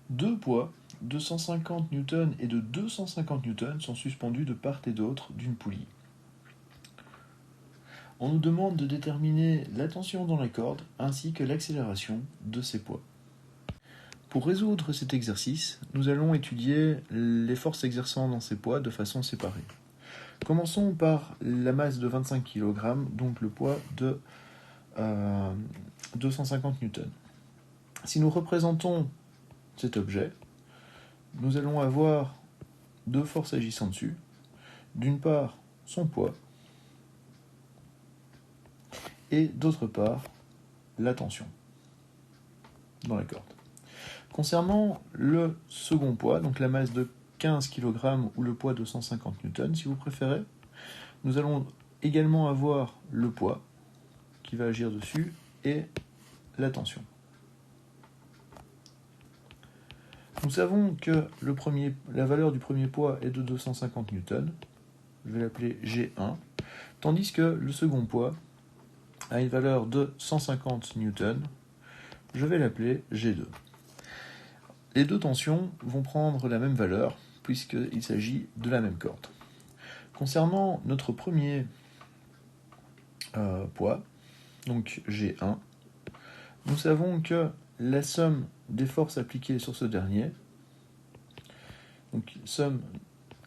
Deux poids de 150 N et de 250 N sont suspendus de part et d'autre d'une poulie. On nous demande de déterminer la tension dans la corde ainsi que l'accélération de ces poids. Pour résoudre cet exercice, nous allons étudier les forces exerçant dans ces poids de façon séparée. Commençons par la masse de 25 kg, donc le poids de 250 N. Si nous représentons cet objet, nous allons avoir deux forces agissant dessus. D'une part, son poids, et d'autre part, la tension dans la corde. Concernant le second poids, donc la masse de 15 kg ou le poids de 150 N, si vous préférez, nous allons également avoir le poids qui va agir dessus et la tension. Nous savons que la valeur du premier poids est de 250 N, je vais l'appeler G1, tandis que le second poids a une valeur de 150 N, je vais l'appeler G2. Les deux tensions vont prendre la même valeur puisqu'il s'agit de la même corde. Concernant notre premier poids, donc G1, nous savons que la somme des forces appliquées sur ce dernier, donc somme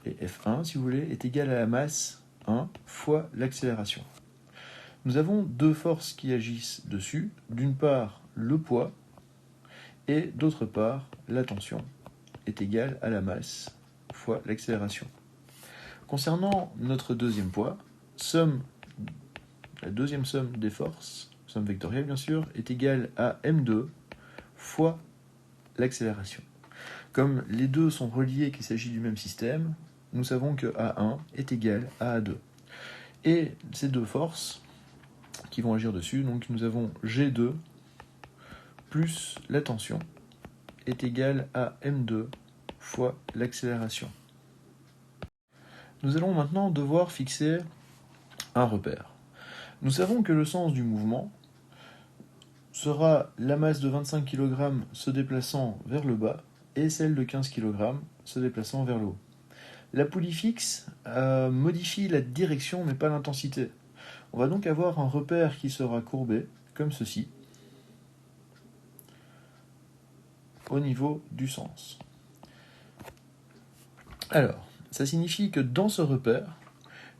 et F1 si vous voulez, est égale à la masse 1 fois l'accélération. Nous avons deux forces qui agissent dessus, d'une part le poids et d'autre part la tension est égale à la masse fois l'accélération. Concernant notre deuxième poids, la deuxième somme des forces, somme vectorielle bien sûr, est égale à m2 fois l'accélération. Comme les deux sont reliés et qu'il s'agit du même système, nous savons que A1 est égal à A2. Et ces deux forces qui vont agir dessus, donc nous avons G2 plus la tension est égale à m2 fois l'accélération. Nous allons maintenant devoir fixer un repère. Nous savons que le sens du mouvement sera la masse de 25 kg se déplaçant vers le bas et celle de 15 kg se déplaçant vers le haut. La poulie fixe modifie la direction mais pas l'intensité. On va donc avoir un repère qui sera courbé comme ceci au niveau du sens. Alors, ça signifie que dans ce repère,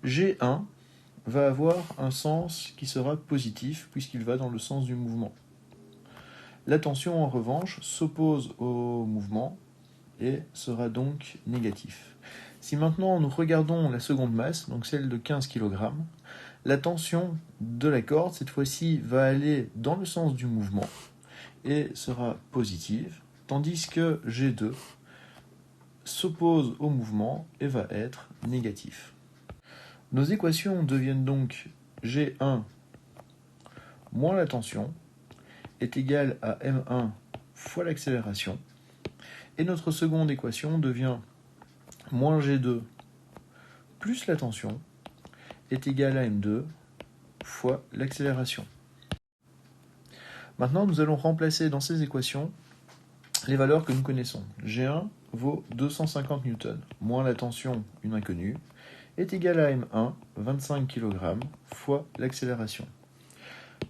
G1 va avoir un sens qui sera positif puisqu'il va dans le sens du mouvement. La tension en revanche s'oppose au mouvement et sera donc négatif. Si maintenant nous regardons la seconde masse, donc celle de 15 kg, la tension de la corde cette fois-ci va aller dans le sens du mouvement et sera positive, tandis que G2 s'oppose au mouvement et va être négatif. Nos équations deviennent donc G1 moins la tension est égal à M1 fois l'accélération, et notre seconde équation devient moins G2 plus la tension est égal à M2 fois l'accélération. Maintenant, nous allons remplacer dans ces équations les valeurs que nous connaissons. G1 vaut 250 N, moins la tension, une inconnue, est égal à M1, 25 kg, fois l'accélération.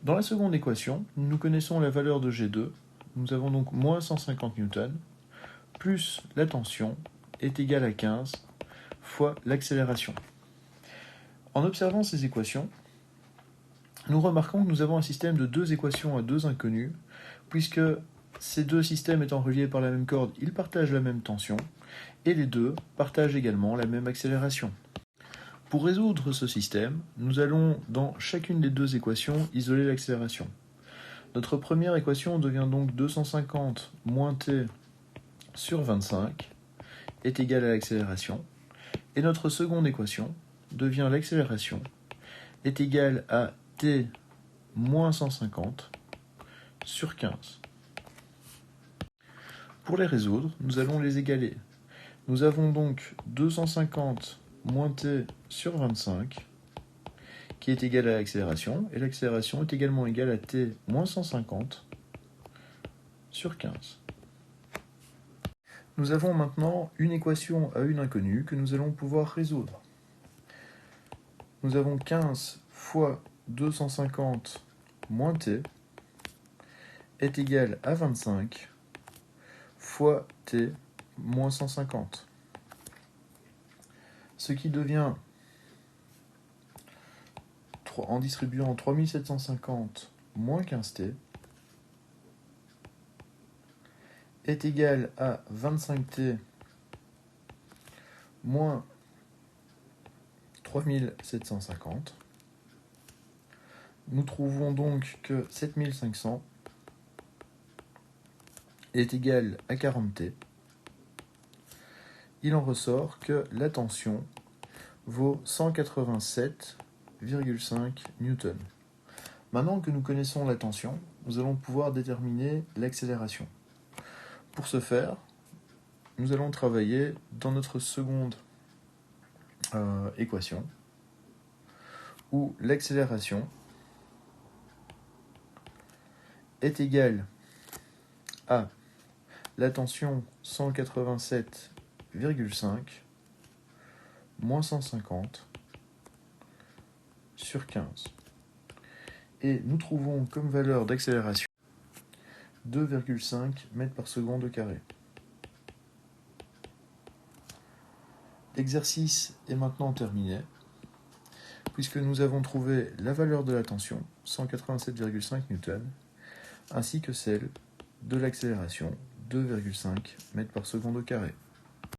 Dans la seconde équation, nous connaissons la valeur de G2, nous avons donc moins 150 N, plus la tension est égale à 15 fois l'accélération. En observant ces équations, nous remarquons que nous avons un système de deux équations à deux inconnues, puisque ces deux systèmes étant reliés par la même corde, ils partagent la même tension, et les deux partagent également la même accélération. Pour résoudre ce système, nous allons, dans chacune des deux équations, isoler l'accélération. Notre première équation devient donc 250 moins t sur 25 est égal à l'accélération, et notre seconde équation devient l'accélération est égale à t moins 150 sur 15. Pour les résoudre, nous allons les égaler. Nous avons donc 250 moins t sur 25 qui est égal à l'accélération, et l'accélération est également égale à t moins 150 sur 15. Nous avons maintenant une équation à une inconnue que nous allons pouvoir résoudre. Nous avons 15 fois 250 moins t est égal à 25 fois t moins 150. Ce qui devient, en distribuant 3750 moins 15t, est égal à 25t moins 3750. Nous trouvons donc que 7500 est égal à 40t. Il en ressort que la tension vaut 187,5 newtons. Maintenant que nous connaissons la tension, nous allons pouvoir déterminer l'accélération. Pour ce faire, nous allons travailler dans notre seconde équation, où l'accélération est égale à la tension 187,5 moins 150 sur 15. Et nous trouvons comme valeur d'accélération 2,5 mètres par seconde au carré. L'exercice est maintenant terminé, puisque nous avons trouvé la valeur de la tension, 187,5 newtons, ainsi que celle de l'accélération, 2,5 mètres par seconde au carré.